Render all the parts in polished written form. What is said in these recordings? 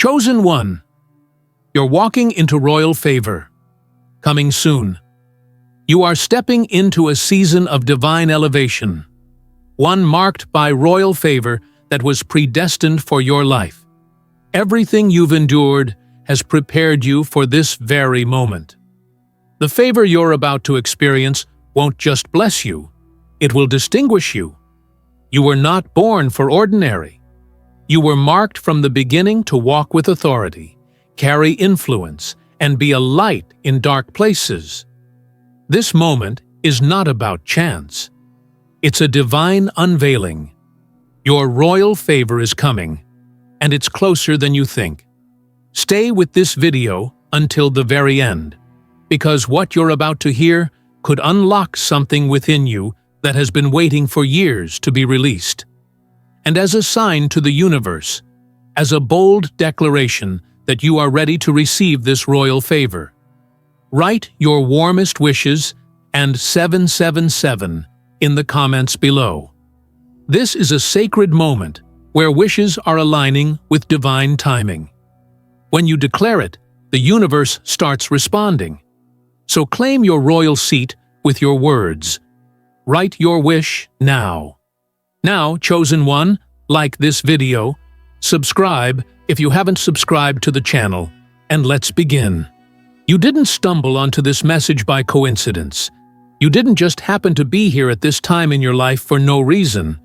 Chosen one. You're walking into royal favor. Coming soon. You are stepping into a season of divine elevation, one marked by royal favor that was predestined for your life. Everything you've endured has prepared you for this very moment. The favor you're about to experience won't just bless you, it will distinguish you. You were not born for ordinary. You were marked from the beginning to walk with authority, carry influence, and be a light in dark places. This moment is not about chance. It's a divine unveiling. Your royal favor is coming, and it's closer than you think. Stay with this video until the very end, because what you're about to hear could unlock something within you that has been waiting for years to be released. And as a sign to the universe, as a bold declaration that you are ready to receive this royal favor, write your warmest wishes and 777 in the comments below. This is a sacred moment where wishes are aligning with divine timing. When you declare it, the universe starts responding. So claim your royal seat with your words. Write your wish now. Now, chosen one, like this video, subscribe if you haven't subscribed to the channel, and let's begin. You didn't stumble onto this message by coincidence. You didn't just happen to be here at this time in your life for no reason.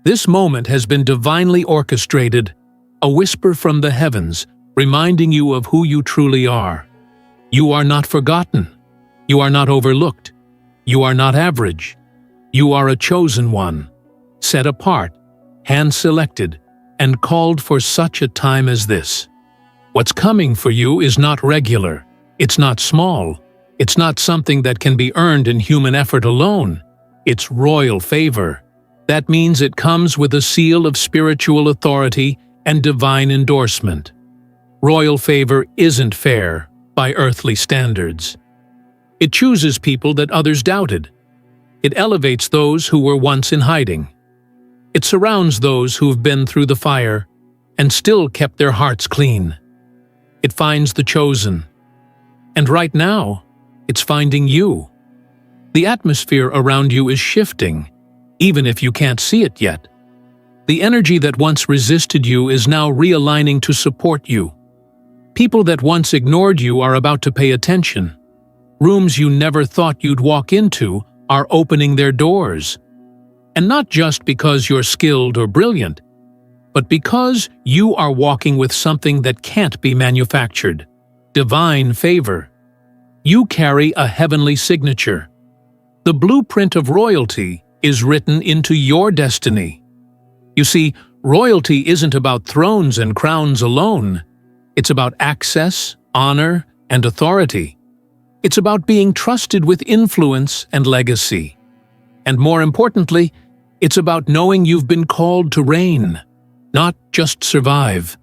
This moment has been divinely orchestrated, a whisper from the heavens, reminding you of who you truly are. You are not forgotten. You are not overlooked. You are not average. You are a chosen one, set apart, hand-selected, and called for such a time as this. What's coming for you is not regular. It's not small. It's not something that can be earned in human effort alone. It's royal favor. That means it comes with a seal of spiritual authority and divine endorsement. Royal favor isn't fair by earthly standards. It chooses people that others doubted. It elevates those who were once in hiding. It surrounds those who've been through the fire and still kept their hearts clean. It finds the chosen. And right now, it's finding you. The atmosphere around you is shifting, even if you can't see it yet. The energy that once resisted you is now realigning to support you. People that once ignored you are about to pay attention. Rooms you never thought you'd walk into are opening their doors. And not just because you're skilled or brilliant, but because you are walking with something that can't be manufactured. Divine favor. You carry a heavenly signature. The blueprint of royalty is written into your destiny. You see, royalty isn't about thrones and crowns alone. It's about access, honor, and authority. It's about being trusted with influence and legacy. And more importantly, it's about knowing you've been called to reign, not just survive.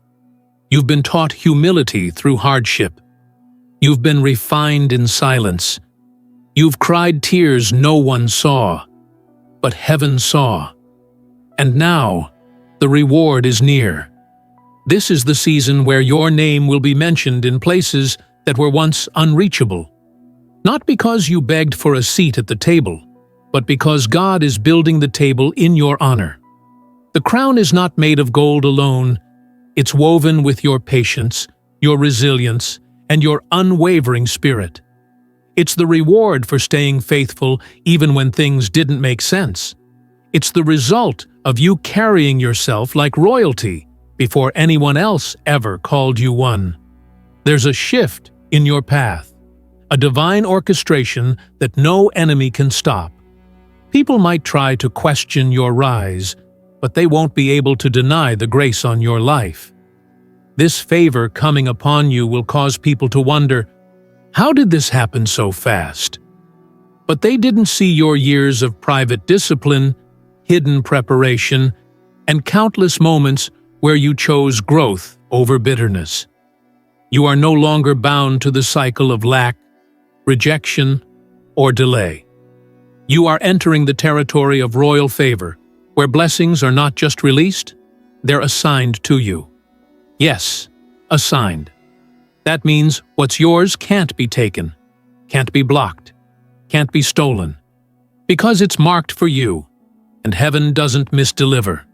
You've been taught humility through hardship. You've been refined in silence. You've cried tears no one saw, but heaven saw. And now, the reward is near. This is the season where your name will be mentioned in places that were once unreachable. Not because you begged for a seat at the table, but because God is building the table in your honor. The crown is not made of gold alone. It's woven with your patience, your resilience, and your unwavering spirit. It's the reward for staying faithful even when things didn't make sense. It's the result of you carrying yourself like royalty before anyone else ever called you one. There's a shift in your path, a divine orchestration that no enemy can stop. People might try to question your rise, but they won't be able to deny the grace on your life. This favor coming upon you will cause people to wonder, how did this happen so fast? But they didn't see your years of private discipline, hidden preparation, and countless moments where you chose growth over bitterness. You are no longer bound to the cycle of lack, rejection, or delay. You are entering the territory of royal favor, where blessings are not just released, they're assigned to you. Yes, assigned. That means what's yours can't be taken, can't be blocked, can't be stolen, because it's marked for you, and heaven doesn't misdeliver.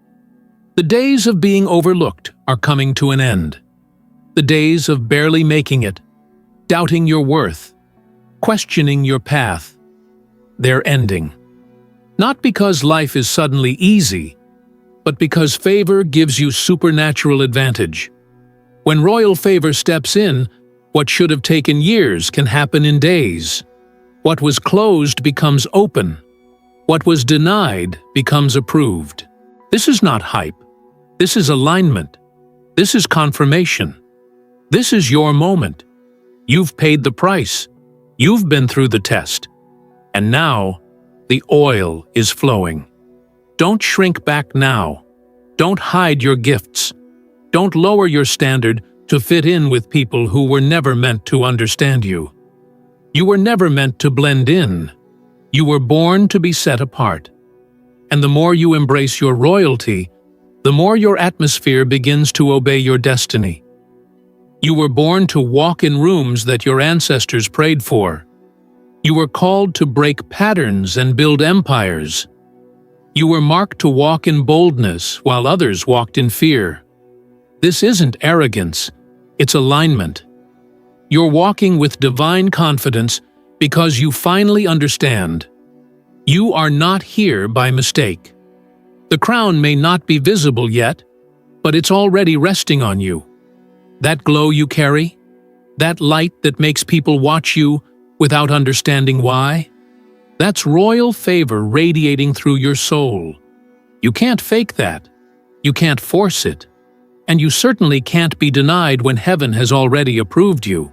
The days of being overlooked are coming to an end. The days of barely making it, doubting your worth, questioning your path, they're ending. Not because life is suddenly easy, but because favor gives you supernatural advantage. When royal favor steps in, what should have taken years can happen in days. What was closed becomes open. What was denied becomes approved. This is not hype. This is alignment. This is confirmation. This is your moment. You've paid the price. You've been through the test. And now, the oil is flowing. Don't shrink back now. Don't hide your gifts. Don't lower your standard to fit in with people who were never meant to understand you. You were never meant to blend in. You were born to be set apart. And the more you embrace your royalty, the more your atmosphere begins to obey your destiny. You were born to walk in rooms that your ancestors prayed for. You were called to break patterns and build empires. You were marked to walk in boldness while others walked in fear. This isn't arrogance, it's alignment. You're walking with divine confidence because you finally understand. You are not here by mistake. The crown may not be visible yet, but it's already resting on you. That glow you carry, that light that makes people watch you without understanding why, that's royal favor radiating through your soul. You can't fake that. You can't force it. And you certainly can't be denied when heaven has already approved you.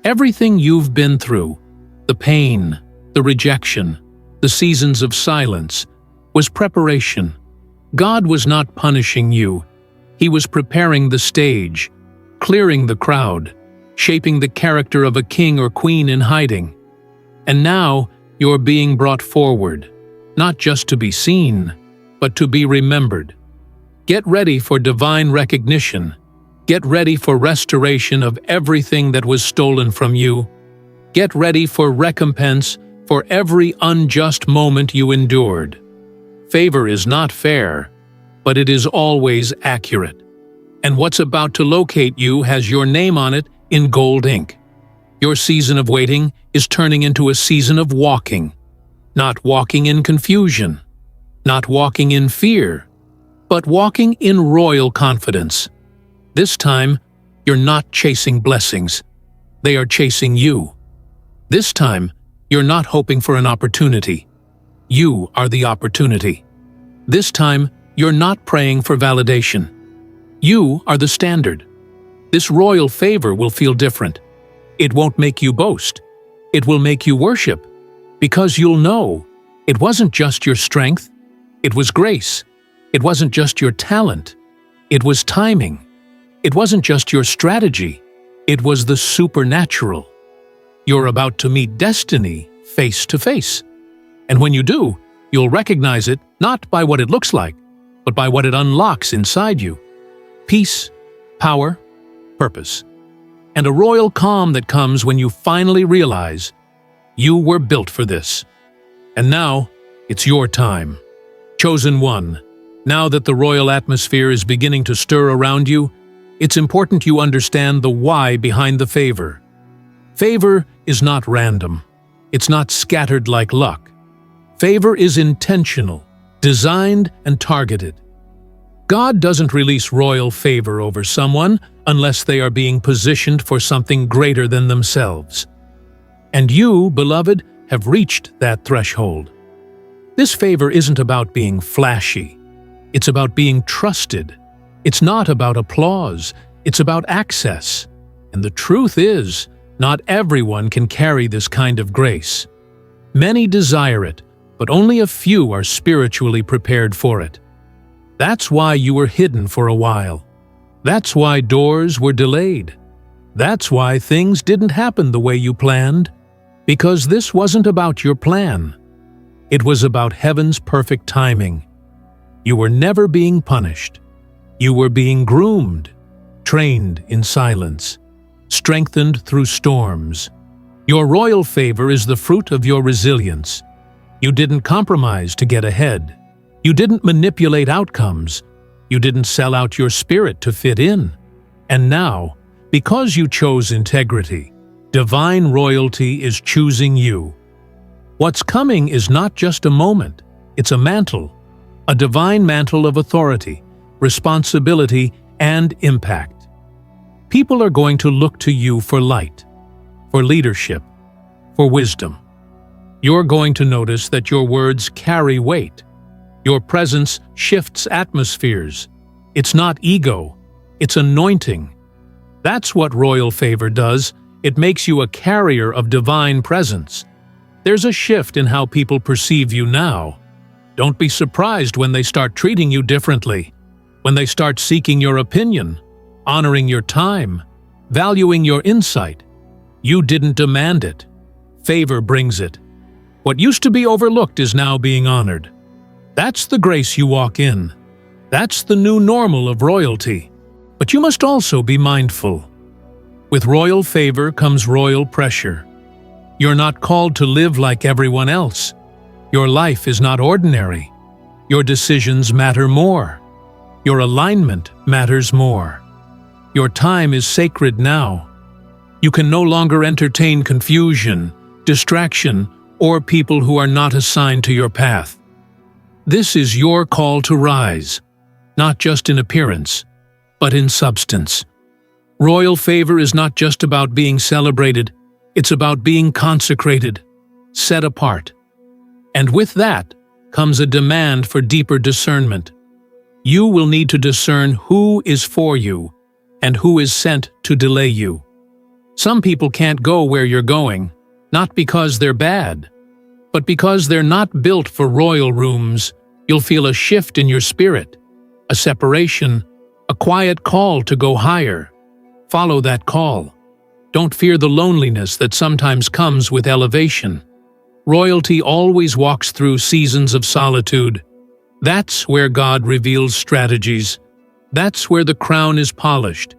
Everything you've been through, the pain, the rejection, the seasons of silence, was preparation. God was not punishing you. He was preparing the stage, clearing the crowd, shaping the character of a king or queen in hiding. And now you're being brought forward, not just to be seen, but to be remembered. Get ready for divine recognition. Get ready for restoration of everything that was stolen from you. Get ready for recompense for every unjust moment you endured. Favor is not fair, but it is always accurate. And what's about to locate you has your name on it in gold ink. Your season of waiting is turning into a season of walking. Not walking in confusion, not walking in fear, but walking in royal confidence. This time, you're not chasing blessings. They are chasing you. This time, you're not hoping for an opportunity. You are the opportunity. This time, you're not praying for validation. You are the standard. This royal favor will feel different. It won't make you boast. It will make you worship, because you'll know it wasn't just your strength, it was grace. It wasn't just your talent, it was timing. It wasn't just your strategy, it was the supernatural. You're about to meet destiny face to face. And when you do, you'll recognize it not by what it looks like, but by what it unlocks inside you. Peace, power, purpose, and a royal calm that comes when you finally realize you were built for this. And now, it's your time. Chosen one, now that the royal atmosphere is beginning to stir around you, it's important you understand the why behind the favor. Favor is not random. It's not scattered like luck. Favor is intentional, designed and targeted. God doesn't release royal favor over someone unless they are being positioned for something greater than themselves. And you, beloved, have reached that threshold. This favor isn't about being flashy. It's about being trusted. It's not about applause. It's about access. And the truth is, not everyone can carry this kind of grace. Many desire it, but only a few are spiritually prepared for it. That's why you were hidden for a while. That's why doors were delayed. That's why things didn't happen the way you planned. Because this wasn't about your plan. It was about heaven's perfect timing. You were never being punished. You were being groomed. trained in silence, strengthened through storms. Your royal favor is the fruit of your resilience. You didn't compromise to get ahead. You didn't manipulate outcomes. You didn't sell out your spirit to fit in. And now, because you chose integrity, divine royalty is choosing you. What's coming is not just a moment, it's a mantle, a divine mantle of authority, responsibility, and impact. People are going to look to you for light, for leadership, for wisdom. You're going to notice that your words carry weight. Your presence shifts atmospheres. It's not ego, it's anointing. That's what royal favor does. It makes you a carrier of divine presence. There's a shift in how people perceive you now. Don't be surprised when they start treating you differently, when they start seeking your opinion, honoring your time, valuing your insight. You didn't demand it. Favor brings it. What used to be overlooked is now being honored. That's the grace you walk in. That's the new normal of royalty. But you must also be mindful. With royal favor comes royal pressure. You're not called to live like everyone else. Your life is not ordinary. Your decisions matter more. Your alignment matters more. Your time is sacred now. You can no longer entertain confusion, distraction, or people who are not assigned to your path. This is your call to rise, not just in appearance, but in substance. Royal favor is not just about being celebrated, it's about being consecrated, set apart. And with that comes a demand for deeper discernment. You will need to discern who is for you and who is sent to delay you. Some people can't go where you're going, not because they're bad, but because they're not built for royal rooms. You'll feel a shift in your spirit, a separation, a quiet call to go higher. Follow that call. Don't fear the loneliness that sometimes comes with elevation. Royalty always walks through seasons of solitude. That's where God reveals strategies. That's where the crown is polished.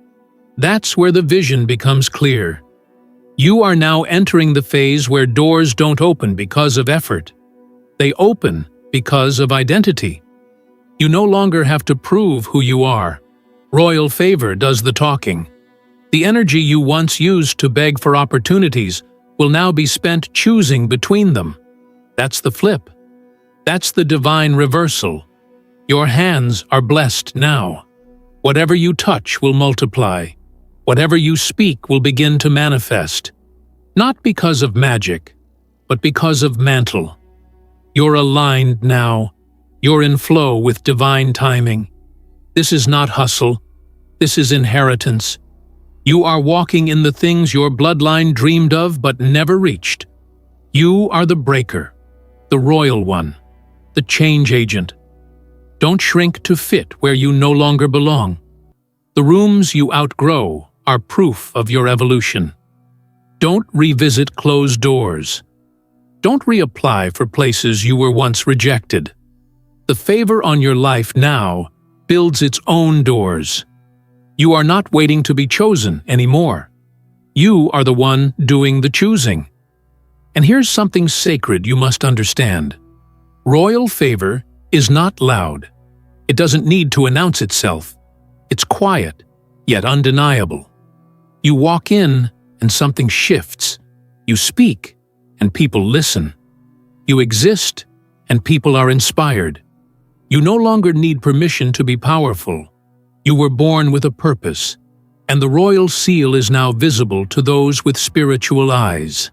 That's where the vision becomes clear. You are now entering the phase where doors don't open because of effort. They open because of identity. You no longer have to prove who you are. Royal favor does the talking. The energy you once used to beg for opportunities will now be spent choosing between them. That's the flip. That's the divine reversal. Your hands are blessed now. Whatever you touch will multiply. Whatever you speak will begin to manifest. Not because of magic, but because of mantle. You're aligned now. You're in flow with divine timing. This is not hustle. This is inheritance. You are walking in the things your bloodline dreamed of but never reached. You are the breaker, the royal one, the change agent. Don't shrink to fit where you no longer belong. The rooms you outgrow are proof of your evolution. Don't revisit closed doors. Don't reapply for places you were once rejected. The favor on your life now builds its own doors. You are not waiting to be chosen anymore. You are the one doing the choosing. And here's something sacred you must understand. Royal favor is not loud. It doesn't need to announce itself. It's quiet, yet undeniable. You walk in and something shifts. You speak and people listen. You exist and people are inspired. You no longer need permission to be powerful. You were born with a purpose, and the royal seal is now visible to those with spiritual eyes.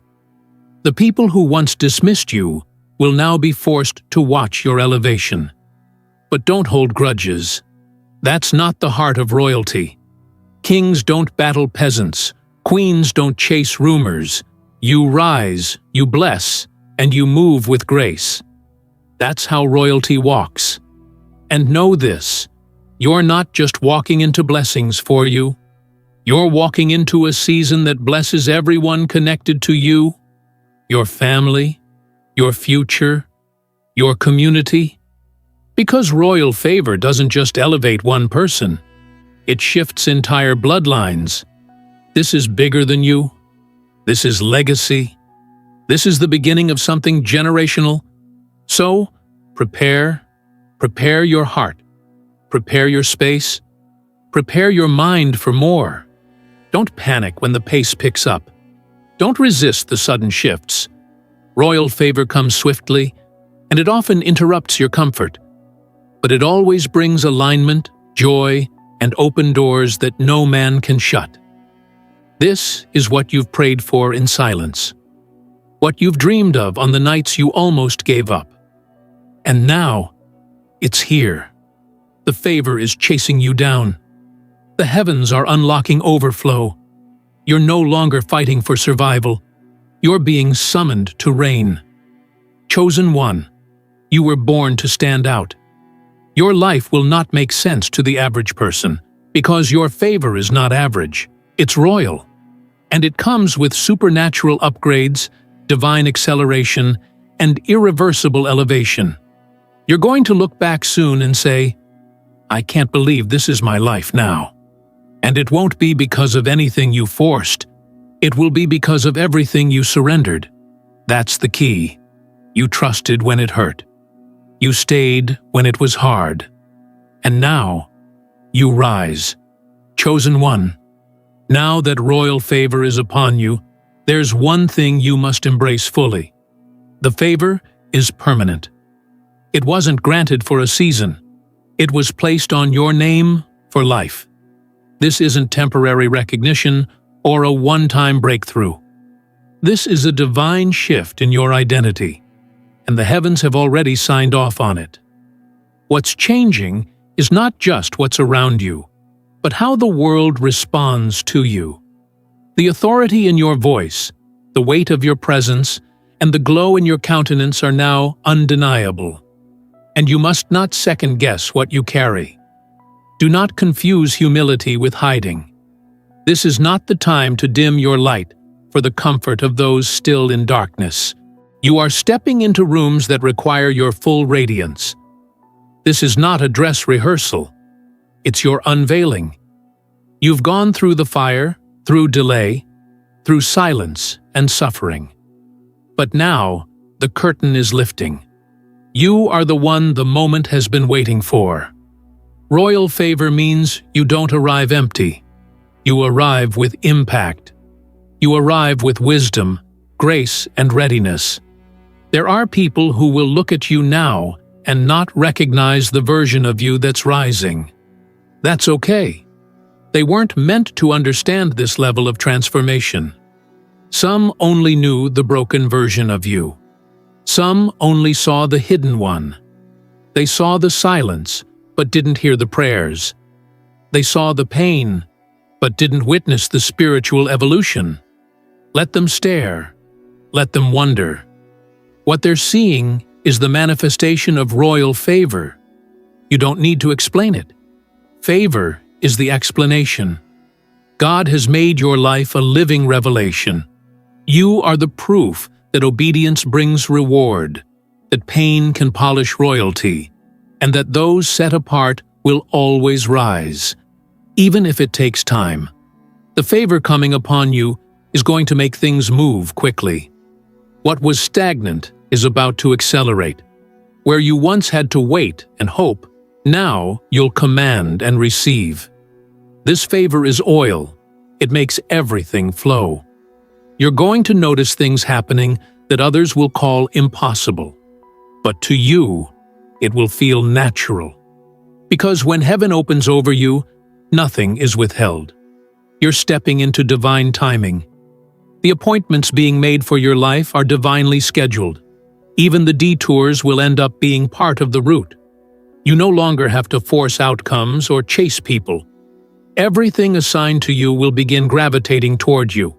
The people who once dismissed you will now be forced to watch your elevation. But don't hold grudges. That's not the heart of royalty. Kings don't battle peasants. Queens don't chase rumors. You rise, you bless, and you move with grace. That's how royalty walks. And know this. You're not just walking into blessings for you. You're walking into a season that blesses everyone connected to you, your family, your future, your community. Because royal favor doesn't just elevate one person, It shifts entire bloodlines. This is bigger than you. This is legacy. This is the beginning of something generational. So, prepare your heart, prepare your space, prepare your mind for more. Don't panic when the pace picks up. Don't resist the sudden shifts. Royal favor comes swiftly, and it often interrupts your comfort. But it always brings alignment, joy, and open doors that no man can shut. This is what you've prayed for in silence. What you've dreamed of on the nights you almost gave up. And now, it's here. The favor is chasing you down. The heavens are unlocking overflow. You're no longer fighting for survival. You're being summoned to reign. Chosen one, you were born to stand out. Your life will not make sense to the average person because your favor is not average. It's royal. And it comes with supernatural upgrades, divine acceleration, and irreversible elevation. You're going to look back soon and say, I can't believe this is my life now. And it won't be because of anything you forced. It will be because of everything you surrendered. That's the key. You trusted when it hurt. You stayed when it was hard. And now, you rise. Chosen one. Now that royal favor is upon you, there's one thing you must embrace fully. The favor is permanent. It wasn't granted for a season. It was placed on your name for life. This isn't temporary recognition or a one-time breakthrough. This is a divine shift in your identity, and the heavens have already signed off on it. What's changing is not just what's around you, but how the world responds to you. The authority in your voice, the weight of your presence, and the glow in your countenance are now undeniable. And you must not second-guess what you carry. Do not confuse humility with hiding. This is not the time to dim your light for the comfort of those still in darkness. You are stepping into rooms that require your full radiance. This is not a dress rehearsal. It's your unveiling. You've gone through the fire, through delay, through silence and suffering. But now, the curtain is lifting. You are the one the moment has been waiting for. Royal favor means you don't arrive empty. You arrive with impact. You arrive with wisdom, grace, and readiness. There are people who will look at you now and not recognize the version of you that's rising. That's okay. They weren't meant to understand this level of transformation. Some only knew the broken version of you. Some only saw the hidden one. They saw the silence, but didn't hear the prayers. They saw the pain, but didn't witness the spiritual evolution. Let them stare. Let them wonder. What they're seeing is the manifestation of royal favor. You don't need to explain it. Favor is the explanation. God has made your life a living revelation. You are the proof that obedience brings reward, that pain can polish royalty, and that those set apart will always rise, even if it takes time. The favor coming upon you is going to make things move quickly. What was stagnant is about to accelerate. Where you once had to wait and hope, now you'll command and receive. This favor is oil. It makes everything flow. You're going to notice things happening that others will call impossible. But to you, it will feel natural. Because when heaven opens over you, nothing is withheld. You're stepping into divine timing. The appointments being made for your life are divinely scheduled. Even the detours will end up being part of the route. You no longer have to force outcomes or chase people. Everything assigned to you will begin gravitating toward you.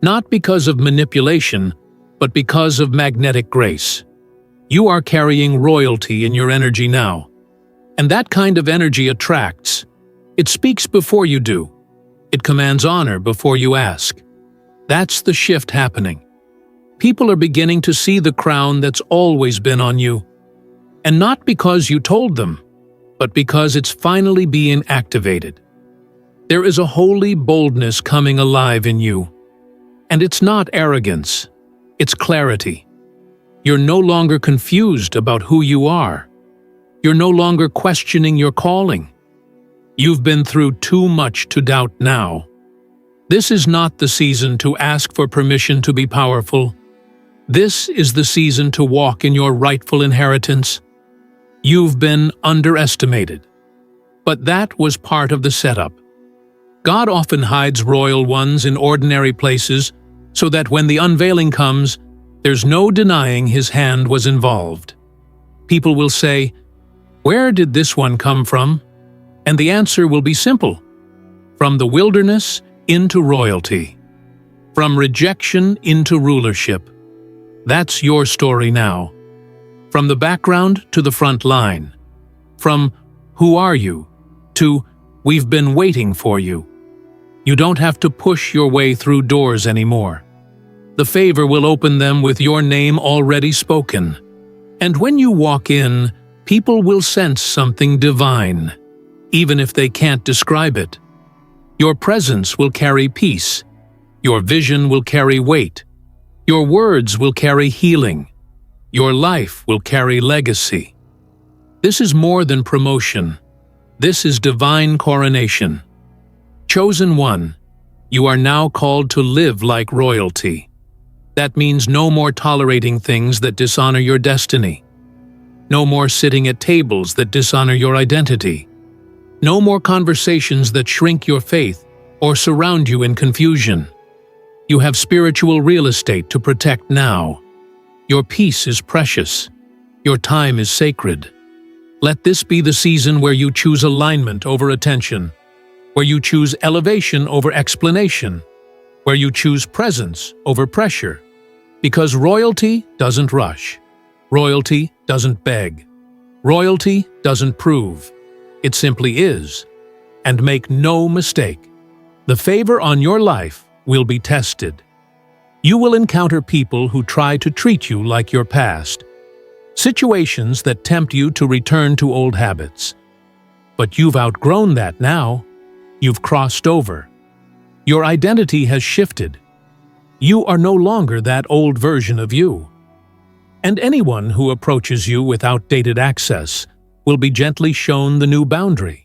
Not because of manipulation, but because of magnetic grace. You are carrying royalty in your energy now. And that kind of energy attracts. It speaks before you do. It commands honor before you ask. That's the shift happening. People are beginning to see the crown that's always been on you. And not because you told them, but because it's finally being activated. There is a holy boldness coming alive in you. And it's not arrogance, it's clarity. You're no longer confused about who you are. You're no longer questioning your calling. You've been through too much to doubt now. This is not the season to ask for permission to be powerful. This is the season to walk in your rightful inheritance. You've been underestimated. But that was part of the setup. God often hides royal ones in ordinary places so that when the unveiling comes, there's no denying his hand was involved. People will say, "Where did this one come from?" And the answer will be simple. From the wilderness into royalty. From rejection into rulership. That's your story now. From the background to the front line. From "Who are you?" to "We've been waiting for you." You don't have to push your way through doors anymore. The favor will open them with your name already spoken. And when you walk in, people will sense something divine, even if they can't describe it. Your presence will carry peace. Your vision will carry weight. Your words will carry healing. Your life will carry legacy. This is more than promotion. This is divine coronation. Chosen one, you are now called to live like royalty. That means no more tolerating things that dishonor your destiny. No more sitting at tables that dishonor your identity. No more conversations that shrink your faith or surround you in confusion. You have spiritual real estate to protect now. Your peace is precious. Your time is sacred. Let this be the season where you choose alignment over attention, where you choose elevation over explanation, where you choose presence over pressure. Because royalty doesn't rush. Royalty doesn't beg. Royalty doesn't prove. It simply is. And make no mistake, the favor on your life will be tested. You will encounter people who try to treat you like your past, situations that tempt you to return to old habits. But you've outgrown that now. You've crossed over. Your identity has shifted. You are no longer that old version of you. And anyone who approaches you with outdated access will be gently shown the new boundary.